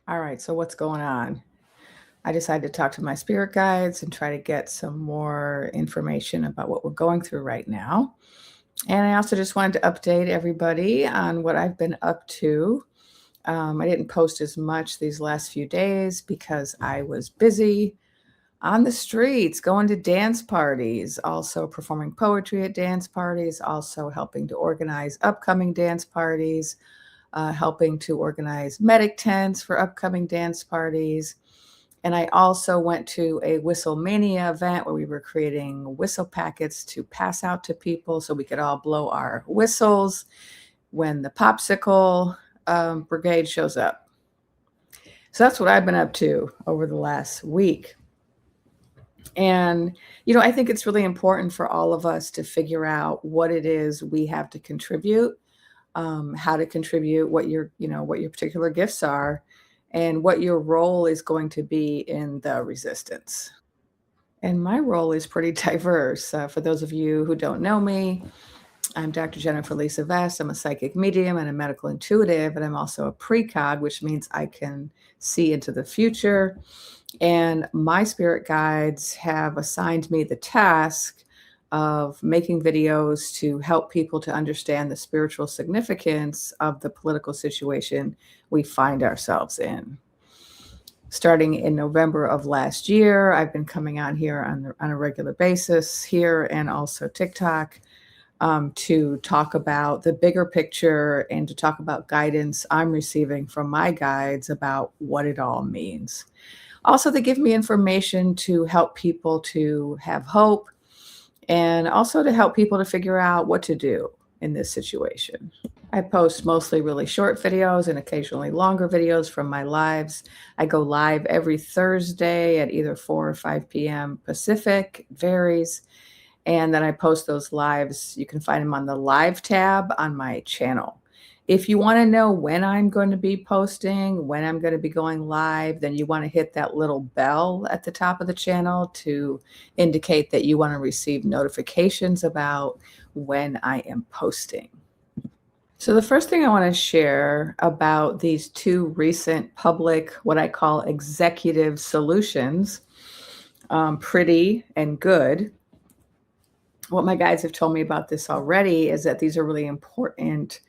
All right, so what's going on? I decided to talk to my spirit guides and try to get some more information about what we're going through right now. And I also just wanted to update everybody on what I've been up to. I didn't post as much these last few days because I was busy on the streets, going to dance parties, also performing poetry at dance parties, also helping to organize upcoming dance parties, helping to organize medic tents for upcoming dance parties. And I also went to a Whistle Mania event where we were creating whistle packets to pass out to people so we could all blow our whistles when the popsicle brigade shows up. So that's what I've been up to over the last week. And, I think it's really important for all of us to figure out what it is we have to contribute, how to contribute, what your particular gifts are, and what your role is going to be in the resistance. And my role is pretty diverse. For those of you who don't know me, I'm Dr. Jennifer Lisa Vest. I'm a psychic medium and a medical intuitive, and I'm also a precog, which means I can see into the future. And my spirit guides have assigned me the task of making videos to help people to understand the spiritual significance of the political situation we find ourselves in. Starting in November of last year, I've been coming on here on a regular basis here and also TikTok to talk about the bigger picture and to talk about guidance I'm receiving from my guides about what it all means. Also, they give me information to help people to have hope and also to help people to figure out what to do in this situation. I post mostly really short videos and occasionally longer videos from my lives. I go live every Thursday at either 4 or 5 p.m. Pacific, it varies. And then I post those lives. You can find them on the live tab on my channel. If you want to know when I'm going to be posting, when I'm going to be going live, then you want to hit that little bell at the top of the channel to indicate that you want to receive notifications about when I am posting. So the first thing I want to share about these two recent public, what I call executive solutions, pretty and good. What my guides have told me about this already is that these are really important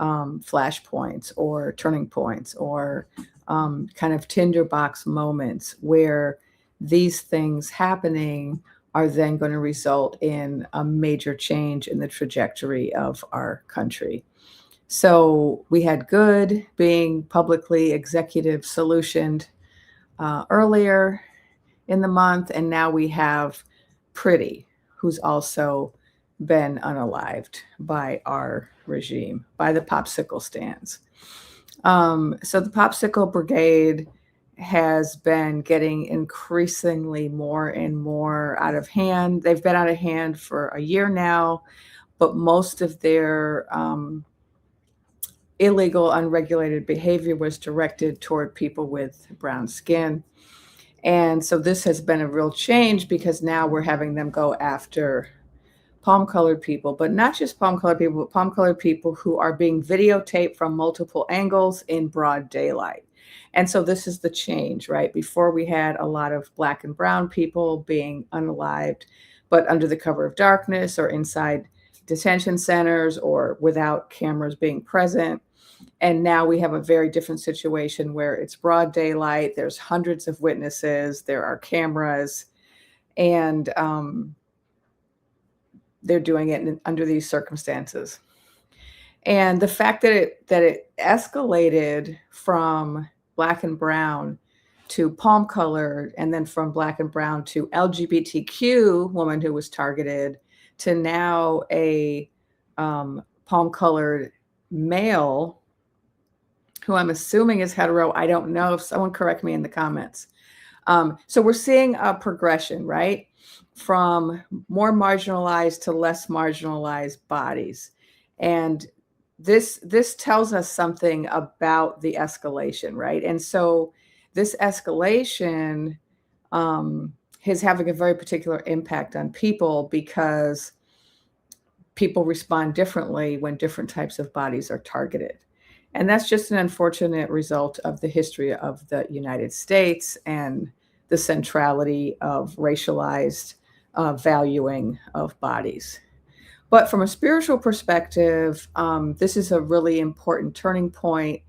flashpoints or turning points or kind of tinderbox moments where these things happening are then going to result in a major change in the trajectory of our country. So we had good being publicly executive solutioned earlier in the month, and now we have pretty, who's also been unalived by our regime, by the popsicle stands. So the popsicle brigade has been getting increasingly more and more out of hand. They've been out of hand for a year now, but most of their illegal, unregulated behavior was directed toward people with brown skin. And so this has been a real change because now we're having them go after palm-colored people, but not just palm-colored people, but palm-colored people who are being videotaped from multiple angles in broad daylight. And so this is the change, right? Before we had a lot of black and brown people being unalived, but under the cover of darkness or inside detention centers or without cameras being present. And now we have a very different situation where it's broad daylight, there's hundreds of witnesses, there are cameras, and they're doing it under these circumstances. And the fact that it escalated from black and brown to palm colored, and then from black and brown to LGBTQ woman who was targeted, to now a palm colored male who I'm assuming is hetero. I don't know. If someone correct me in the comments. So we're seeing a progression, right? From more marginalized to less marginalized bodies. And this tells us something about the escalation, right? And so this escalation is having a very particular impact on people because people respond differently when different types of bodies are targeted. And that's just an unfortunate result of the history of the United States and the centrality of racialized valuing of bodies. But from a spiritual perspective, this is a really important turning point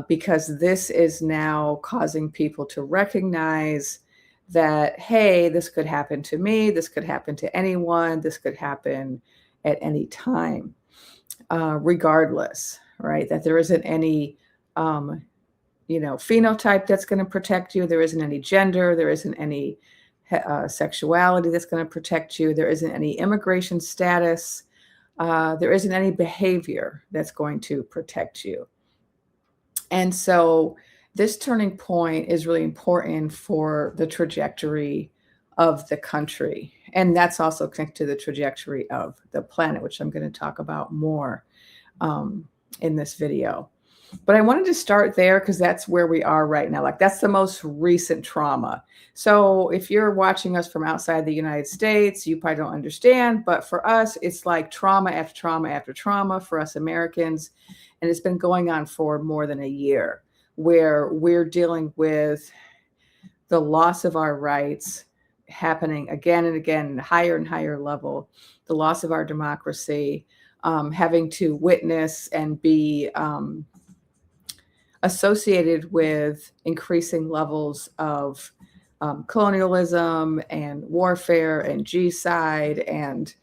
because this is now causing people to recognize that, hey, this could happen to me, this could happen to anyone, this could happen at any time, regardless, right? That there isn't any, phenotype that's going to protect you. There isn't any gender. There isn't any sexuality that's going to protect you. There isn't any immigration status. There isn't any behavior that's going to protect you. And so this turning point is really important for the trajectory of the country. And that's also connected to the trajectory of the planet, which I'm going to talk about more in this video. But I wanted to start there because that's where we are right now. Like, that's the most recent trauma. So if you're watching us from outside the United States, you probably don't understand. But for us, it's like trauma after trauma after trauma for us Americans. And it's been going on for more than a year, where we're dealing with the loss of our rights happening again and again, higher and higher level, the loss of our democracy, having to witness and be associated with increasing levels of colonialism and warfare and genocide and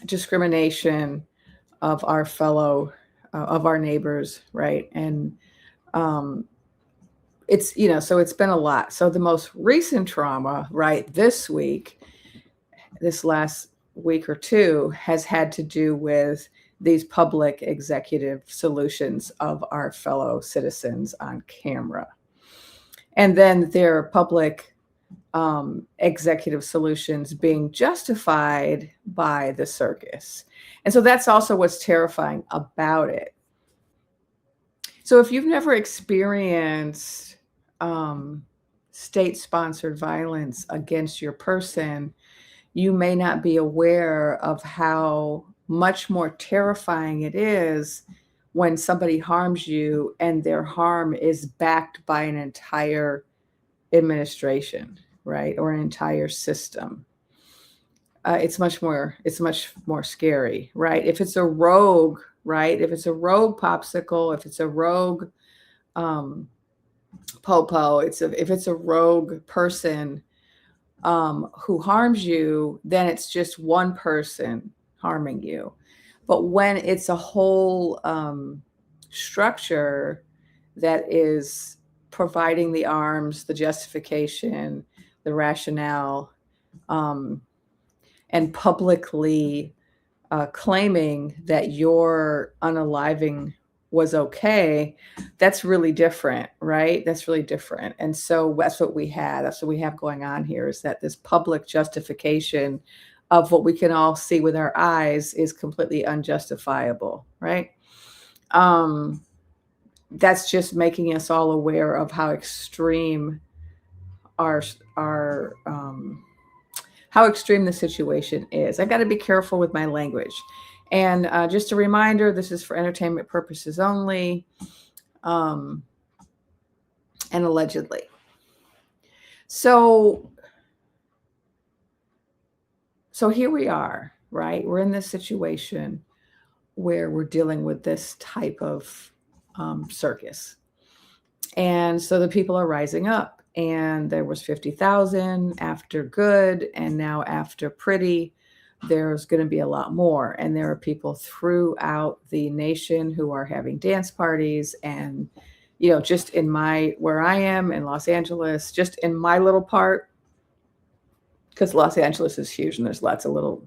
discrimination of our fellow, of our neighbors, right? And it's, so it's been a lot. So the most recent trauma, right, this last week or two, has had to do with these public executive solutions of our fellow citizens on camera. And then their public executive solutions being justified by the circus. And so that's also what's terrifying about it. So if you've never experienced state-sponsored violence against your person, you may not be aware of how much more terrifying it is when somebody harms you and their harm is backed by an entire administration, right? Or an entire system. It's much more scary, right? If it's a rogue, right? If it's a rogue popsicle, if it's a rogue popo, if it's a rogue person who harms you, then it's just one person harming you. But when it's a whole structure that is providing the arms, the justification, the rationale, and publicly claiming that your unaliving was okay, that's really different, right? That's really different. And so that's what we have. That's what we have going on here, is that this public justification of what we can all see with our eyes is completely unjustifiable, right? That's just making us all aware of how extreme how extreme the situation is. I got to be careful with my language. And just a reminder, this is for entertainment purposes only, and allegedly. So here we are, right? We're in this situation where we're dealing with this type of circus. And so the people are rising up. And there was 50,000 after good, and now after pretty, there's going to be a lot more. And there are people throughout the nation who are having dance parties. And, just in where I am in Los Angeles, just in my little part, because Los Angeles is huge and there's lots of little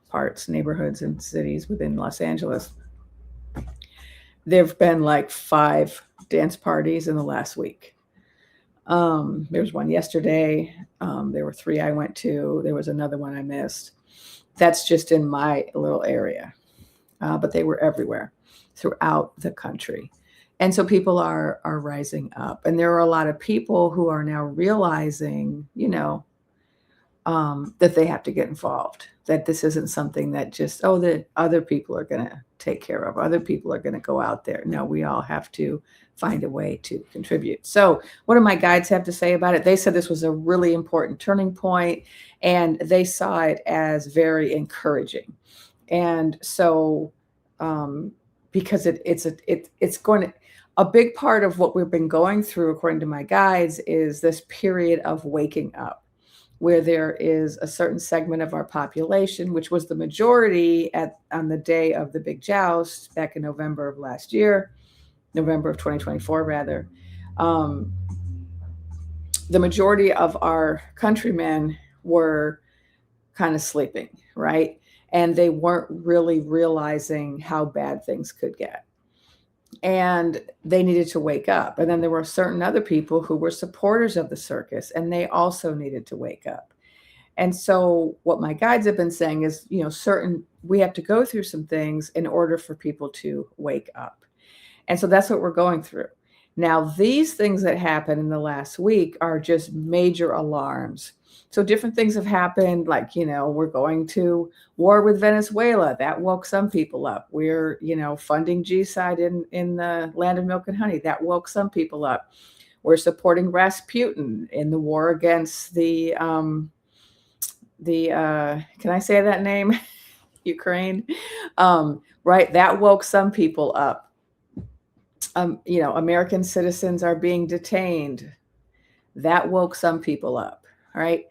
parts, neighborhoods and cities within Los Angeles. There've been like 5 dance parties in the last week. There's one yesterday. There were 3 I went to. There was another one I missed. That's just in my little area. But they were everywhere throughout the country. And so people are rising up. And there are a lot of people who are now realizing, that they have to get involved, that this isn't something that just, oh, the other people are going to take care of. Other people are going to go out there. No, we all have to find a way to contribute. So what do my guides have to say about it? They said this was a really important turning point, and they saw it as very encouraging. And so because it's going to, a big part of what we've been going through, according to my guides, is this period of waking up, where there is a certain segment of our population, which was the majority on the day of the big joust back in November of last year, November of 2024, rather. The majority of our countrymen were kind of sleeping, right? And they weren't really realizing how bad things could get. And they needed to wake up. And then there were certain other people who were supporters of the circus, and they also needed to wake up. And so what my guides have been saying is, we have to go through some things in order for people to wake up. And so that's what we're going through. Now, these things that happened in the last week are just major alarms. So different things have happened, like, we're going to war with Venezuela. That woke some people up. We're, funding G-side in the land of milk and honey. That woke some people up. We're supporting Rasputin in the war against the can I say that name? Ukraine. Right. That woke some people up. American citizens are being detained. That woke some people up. Right.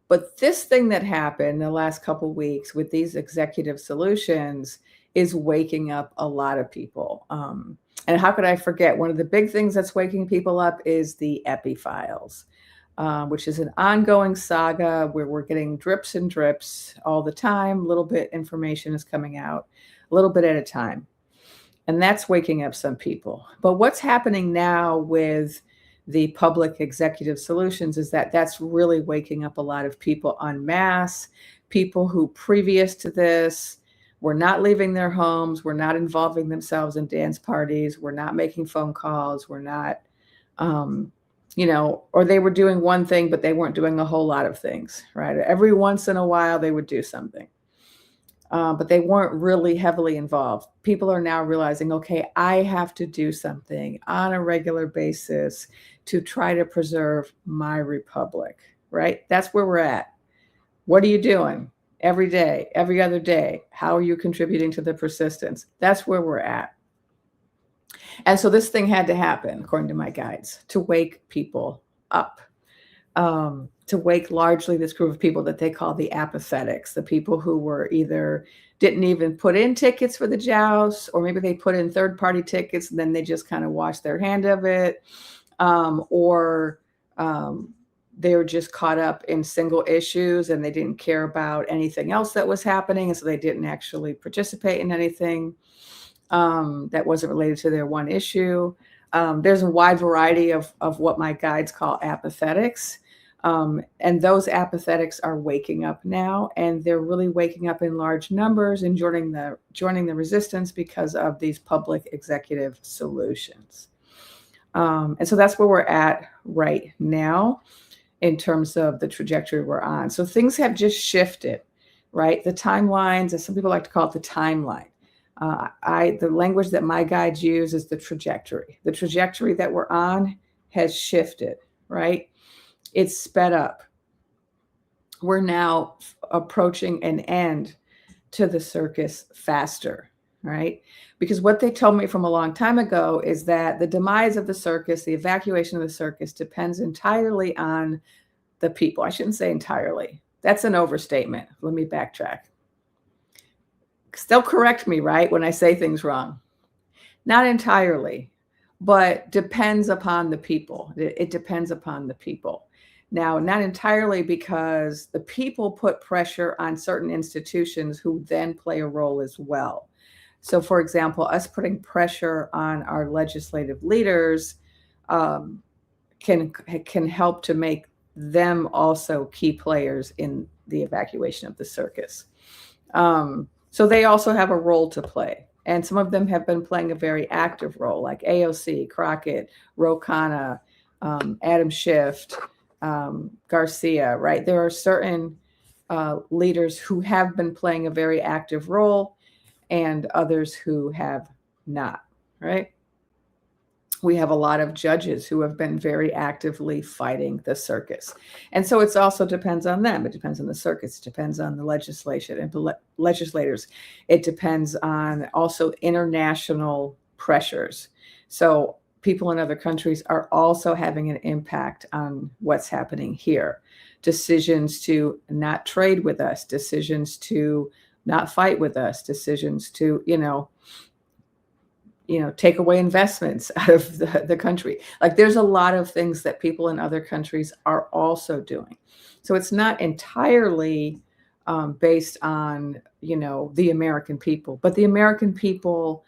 But this thing that happened the last couple of weeks with these executive solutions is waking up a lot of people. And how could I forget? One of the big things that's waking people up is the epi files, which is an ongoing saga where we're getting drips and drips all the time. A little bit information is coming out, a little bit at a time. And that's waking up some people. But what's happening now with the public executive solutions is that that's really waking up a lot of people en masse, people who previous to this were not leaving their homes, were not involving themselves in dance parties, were not making phone calls, were not, or they were doing one thing, but they weren't doing a whole lot of things, right? Every once in a while, they would do something. But they weren't really heavily involved. People are now realizing, okay, I have to do something on a regular basis to try to preserve my republic, right? That's where we're at. What are you doing every day, every other day? How are you contributing to the persistence? That's where we're at. And so this thing had to happen, according to my guides, to wake people up. To wake largely this group of people that they call the apathetics, the people who were either didn't even put in tickets for the joust, or maybe they put in third-party tickets and then they just kind of washed their hand of it, or they were just caught up in single issues and they didn't care about anything else that was happening, and so they didn't actually participate in anything that wasn't related to their one issue. There's a wide variety of what my guides call apathetics. And those apathetics are waking up now, and they're really waking up in large numbers and joining the resistance because of these public executive solutions. And so that's where we're at right now in terms of the trajectory we're on. So things have just shifted, right? The timelines, as some people like to call it, the timeline. The language that my guides use is the trajectory. The trajectory that we're on has shifted, right? It's sped up. We're now approaching an end to the circus faster, right? Because what they told me from a long time ago is that the demise of the circus, the evacuation of the circus, depends entirely on the people. I shouldn't say entirely. That's an overstatement. Let me backtrack. They'll correct me, right, when I say things wrong. Not entirely, but depends upon the people. It depends upon the people. Now, not entirely, because the people put pressure on certain institutions who then play a role as well. So, for example, us putting pressure on our legislative leaders can help to make them also key players in the evacuation of the circus. So they also have a role to play. And some of them have been playing a very active role, like AOC, Crockett, Ro Khanna, Adam Schiff, Garcia, right? There are certain leaders who have been playing a very active role and others who have not, right? We have a lot of judges who have been very actively fighting the circus. And so it also depends on them. It depends on the circus. It depends on the legislation and legislators. It depends on also international pressures. So people in other countries are also having an impact on what's happening here. Decisions to not trade with us, decisions to not fight with us, decisions to, take away investments out of the country. Like there's a lot of things that people in other countries are also doing. So it's not entirely based on, the American people, but the American people,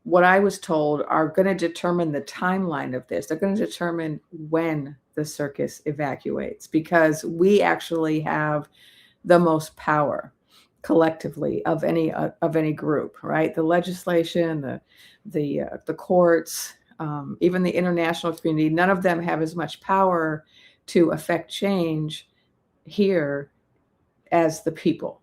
what I was told, are going to determine the timeline of this. They're going to determine when the circus evacuates, because we actually have the most power collectively of any group, right? The legislation, the courts, even the international community, none of them have as much power to affect change here as the people.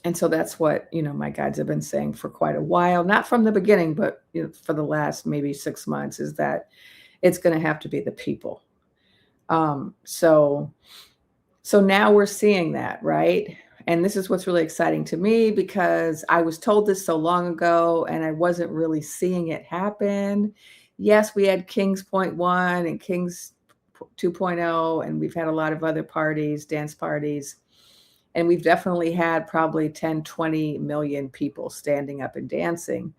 And so that's what, my guides have been saying for quite a while, not from the beginning, but for the last maybe 6 months, is that it's going to have to be the people. So now we're seeing that, right? And this is what's really exciting to me, because I was told this so long ago and I wasn't really seeing it happen. Yes, we had Kings Point 1 and Kings 2.0, and we've had a lot of other parties, dance parties. And we've definitely had probably 10, 20 million people standing up and dancing.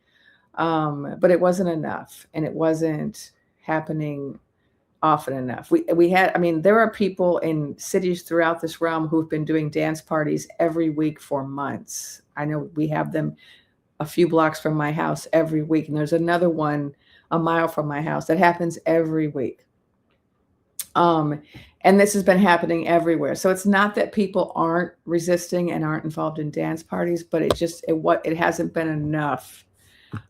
But it wasn't enough, and it wasn't happening often enough. We had, there are people in cities throughout this realm who've been doing dance parties every week for months. I know we have them a few blocks from my house every week. And there's another one a mile from my house that happens every week. And this has been happening everywhere. So it's not that people aren't resisting and aren't involved in dance parties, but it hasn't been enough.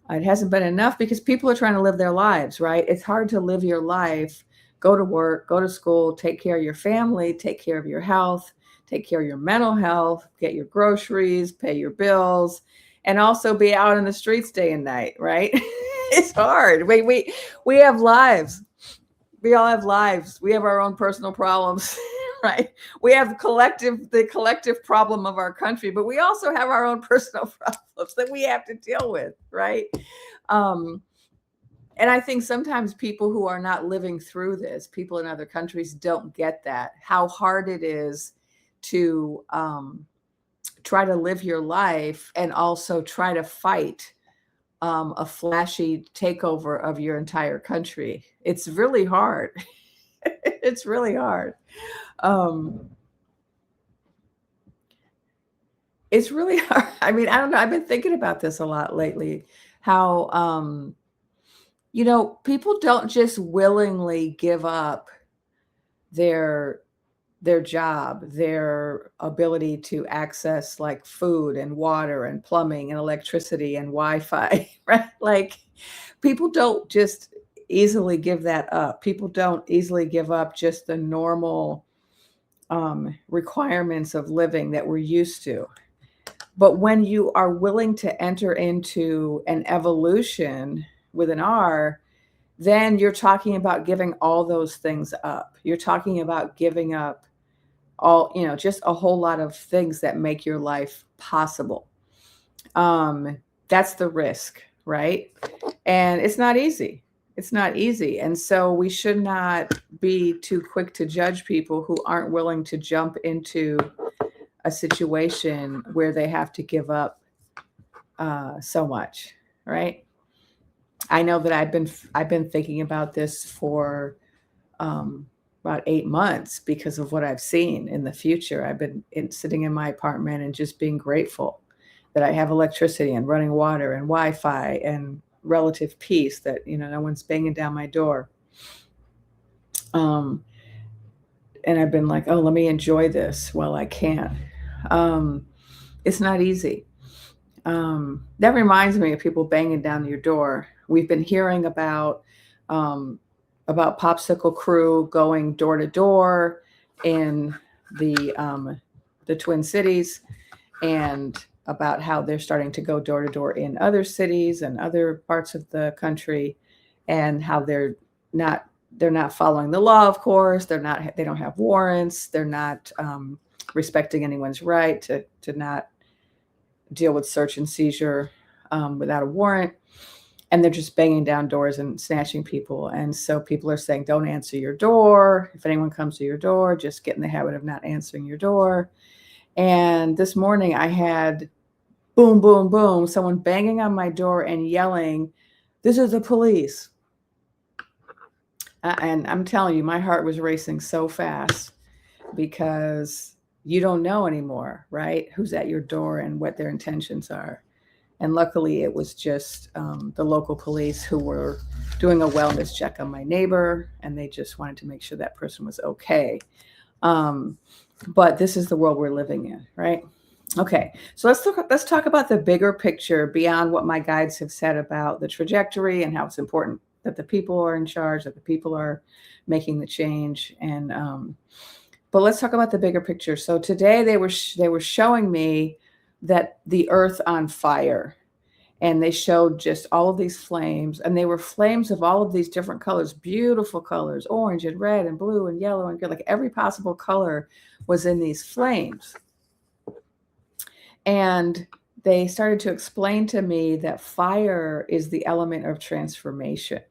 It hasn't been enough because people are trying to live their lives, right? It's hard to live your life, go to work, go to school, take care of your family, take care of your health, take care of your mental health, get your groceries, pay your bills, and also be out in the streets day and night, right? It's hard. We have lives. We all have lives. We have our own personal problems, right? We have the collective problem of our country, but we also have our own personal problems that we have to deal with, right? And I think sometimes people who are not living through this, people in other countries, don't get that, how hard it is to try to live your life and also try to fight a flashy takeover of your entire country. It's really hard. It's really hard. It's really hard. I don't know. I've been thinking about this a lot lately, how, people don't just willingly give up their job, their ability to access like food and water and plumbing and electricity and Wi-Fi, right? Like people don't just easily give that up. People don't easily give up just the normal requirements of living that we're used to. But when you are willing to enter into an evolution with an R, then you're talking about giving all those things up. You're talking about giving up all, just a whole lot of things that make your life possible. That's the risk, right? And it's not easy. It's not easy. And so we should not be too quick to judge people who aren't willing to jump into a situation where they have to give up so much, right? I know that I've been thinking about this for about 8 months because of what I've seen in the future. I've been sitting in my apartment and just being grateful that I have electricity and running water and Wi-Fi and relative peace, that, no one's banging down my door. And I've been like, oh, let me enjoy this while I can. It's not easy. That reminds me of people banging down your door. We've been hearing about a about Popsicle Crew going door to door in the Twin Cities, and about how they're starting to go door to door in other cities and other parts of the country, and how they're not following the law. Of course, they don't have warrants. They're not respecting anyone's right to not deal with search and seizure without a warrant. And they're just banging down doors and snatching people. And so people are saying, don't answer your door. If anyone comes to your door, just get in the habit of not answering your door. And this morning I had boom, boom, boom, someone banging on my door and yelling, "This is the police." And I'm telling you, my heart was racing so fast, because you don't know anymore, right? Who's at your door and what their intentions are. And luckily, it was just the local police who were doing a wellness check on my neighbor, and they just wanted to make sure that person was okay. But this is the world we're living in, right? Okay, so let's talk about the bigger picture beyond what my guides have said about the trajectory and how it's important that the people are in charge, that the people are making the change. And but let's talk about the bigger picture. So today they were showing me that the earth on fire, and they showed just all of these flames, and they were flames of all of these different colors, beautiful colors, orange and red and blue and yellow and green, like every possible color was in these flames. And they started to explain to me that fire is the element of transformation.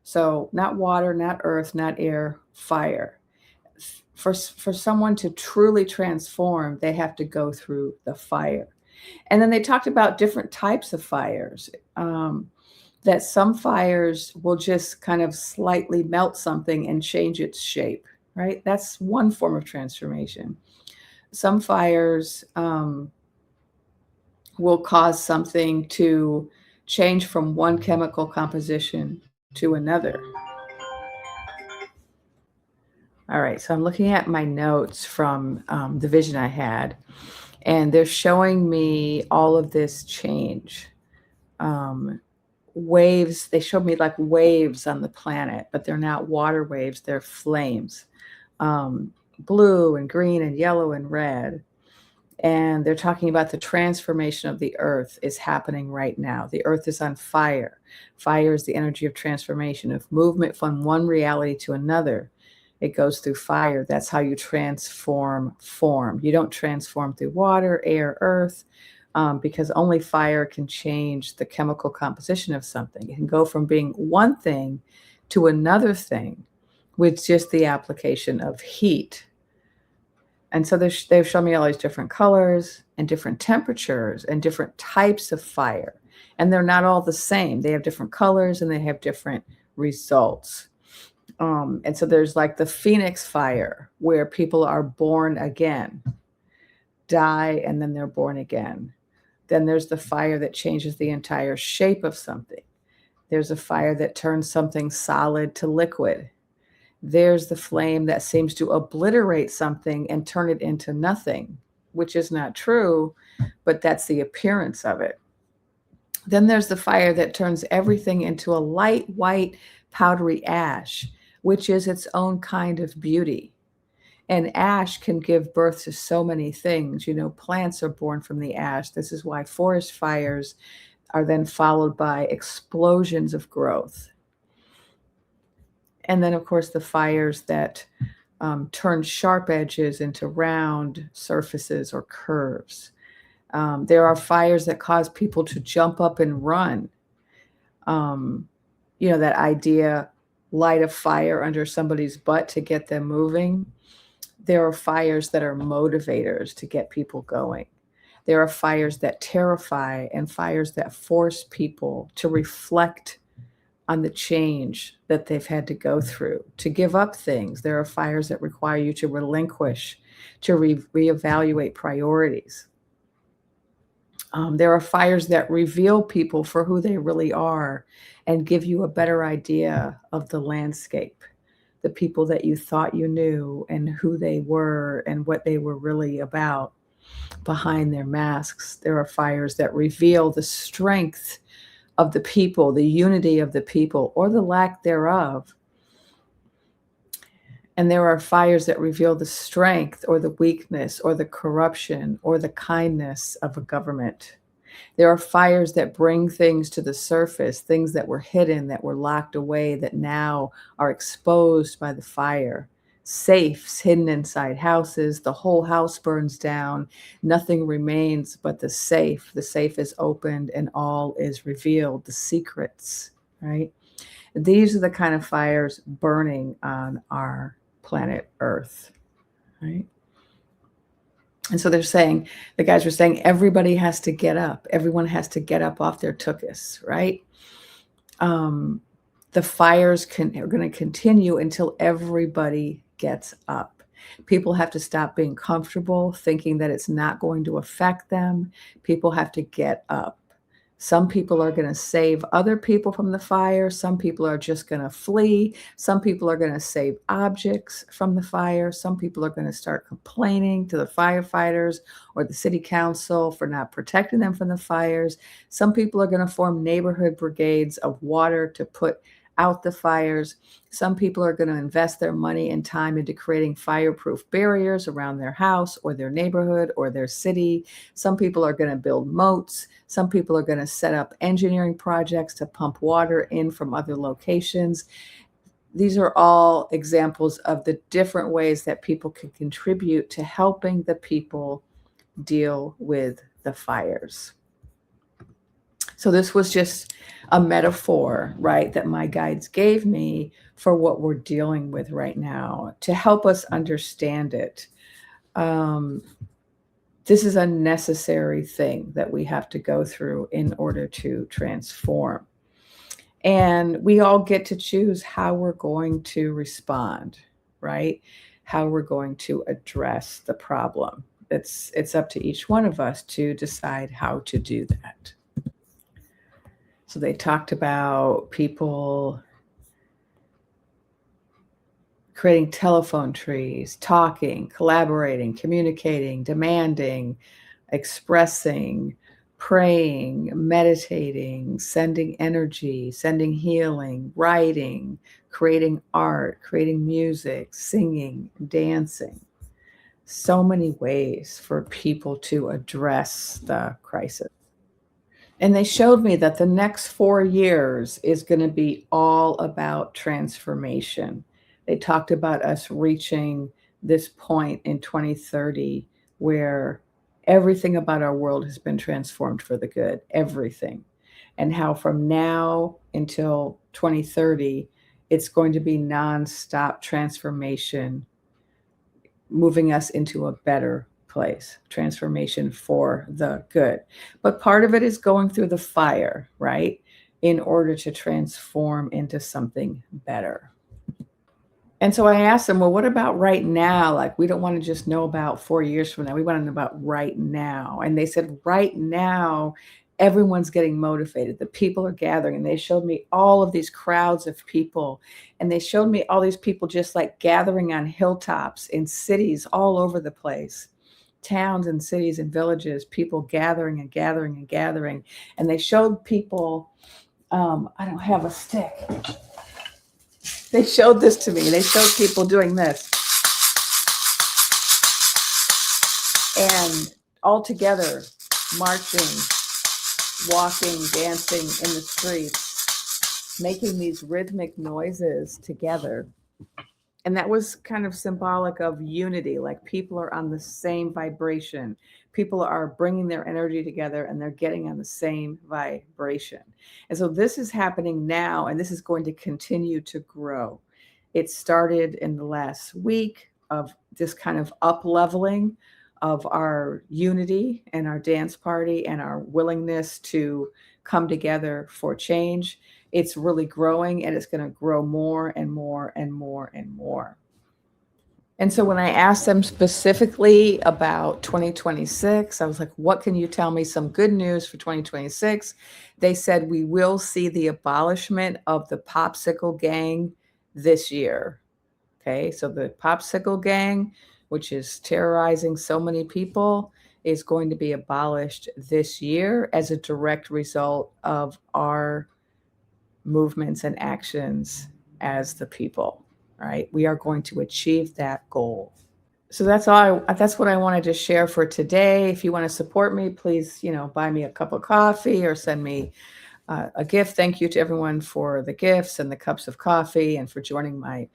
So not water, not earth, not air, fire. For someone to truly transform, they have to go through the fire. And then they talked about different types of fires, that some fires will just kind of slightly melt something and change its shape, right? That's one form of transformation. Some fires will cause something to change from one chemical composition to another. All right, so I'm looking at my notes from the vision I had, and they're showing me all of this change. Waves, they showed me like waves on the planet, but they're not water waves, they're flames. Blue and green and yellow and red. And they're talking about the transformation of the earth is happening right now. The earth is on fire. Fire is the energy of transformation, of movement from one reality to another. It goes through fire. That's how you transform form. You don't transform through water, air, earth, because only fire can change the chemical composition of something. It can go from being one thing to another thing with just the application of heat. And so they've shown me all these different colors and different temperatures and different types of fire. And they're not all the same. They have different colors and they have different results. And so there's like the phoenix fire, where people are born again, die, and then they're born again. Then there's the fire that changes the entire shape of something. There's a fire that turns something solid to liquid. There's the flame that seems to obliterate something and turn it into nothing, which is not true, but that's the appearance of it. Then there's the fire that turns everything into a light white powdery ash, which is its own kind of beauty. And ash can give birth to so many things. You know, plants are born from the ash. This is why forest fires are then followed by explosions of growth. And then, of course, the fires that turn sharp edges into round surfaces or curves. There are fires that cause people to jump up and run. You know, that idea, light a fire under somebody's butt to get them moving. There are fires that are motivators to get people going. There are fires that terrify and fires that force people to reflect on the change that they've had to go through, to give up things. There are fires that require you to relinquish, to reevaluate priorities. There are fires that reveal people for who they really are and give you a better idea of the landscape, the people that you thought you knew and who they were and what they were really about behind their masks. There are fires that reveal the strength of the people, the unity of the people, or the lack thereof. And there are fires that reveal the strength or the weakness or the corruption or the kindness of a government. There are fires that bring things to the surface, things that were hidden, that were locked away, that now are exposed by the fire. Safes hidden inside houses, the whole house burns down, nothing remains but the safe. The safe is opened and all is revealed, the secrets, right? These are the kind of fires burning on our planet Earth, right? And so they're saying, the guys were saying, everybody has to get up. Everyone has to get up off their tuchus, right? The fires are going to continue until everybody gets up. People have to stop being comfortable, thinking that it's not going to affect them. People have to get up. Some people are going to save other people from the fire. Some people are just going to flee. Some people are going to save objects from the fire. Some people are going to start complaining to the firefighters or the city council for not protecting them from the fires. Some people are going to form neighborhood brigades of water to put out the fires. Some people are going to invest their money and time into creating fireproof barriers around their house or their neighborhood or their city. Some people are going to build moats. Some people are going to set up engineering projects to pump water in from other locations. These are all examples of the different ways that people can contribute to helping the people deal with the fires. So this was just a metaphor, right, that my guides gave me for what we're dealing with right now to help us understand it. This is a necessary thing that we have to go through in order to transform. And we all get to choose how we're going to respond, right? How we're going to address the problem. It's up to each one of us to decide how to do that. So they talked about people creating telephone trees, talking, collaborating, communicating, demanding, expressing, praying, meditating, sending energy, sending healing, writing, creating art, creating music, singing, dancing. So many ways for people to address the crisis. And they showed me that the next 4 years is going to be all about transformation. They talked about us reaching this point in 2030 where everything about our world has been transformed for the good, everything. And how from now until 2030, it's going to be nonstop transformation, moving us into a better place, transformation for the good. But part of it is going through the fire, right? In order to transform into something better. And so I asked them, well, what about right now? Like, we don't want to just know about 4 years from now. We want to know about right now. And they said, right now, everyone's getting motivated. The people are gathering. And they showed me all of these crowds of people. And they showed me all these people just like gathering on hilltops in cities all over the place. Towns and cities and villages, people gathering and gathering and gathering. And they showed people, I don't have a stick. They showed this to me. They showed people doing this. And all together, marching, walking, dancing in the streets, making these rhythmic noises together. And that was kind of symbolic of unity, like people are on the same vibration. People are bringing their energy together and they're getting on the same vibration. And so this is happening now, and this is going to continue to grow. It started in the last week of this kind of up-leveling of our unity and our dance party and our willingness to come together for change. It's really growing, and it's going to grow more and more and more and more. And so when I asked them specifically about 2026, I was like, what can you tell me some good news for 2026? They said, we will see the abolishment of the popsicle gang this year. Okay, so the popsicle gang, which is terrorizing so many people, is going to be abolished this year as a direct result of our movements and actions as the people. right? We are going to achieve that goal. So that's what I wanted to share for today. If you want to support me, please, buy me a cup of coffee or send me a gift. Thank you to everyone for the gifts and the cups of coffee and for joining my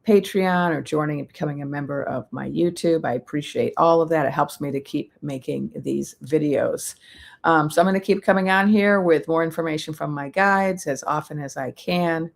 Patreon or joining and becoming a member of my YouTube. I appreciate all of that. It helps me to keep making these videos. So I'm going to keep coming on here with more information from my guides as often as I can,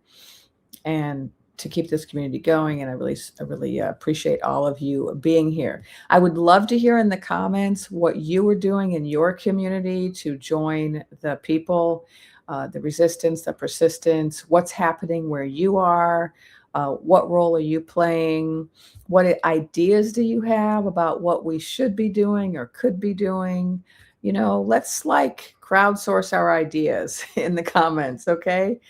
and to keep this community going. And I really appreciate all of you being here. I would love to hear in the comments what you were doing in your community to join the people, the resistance, the persistence, what's happening where you are, what role are you playing, what ideas do you have about what we should be doing or could be doing. Let's crowdsource our ideas in the comments, okay?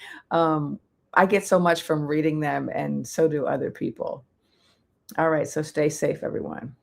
I get so much from reading them, and so do other people. All right, so stay safe, everyone.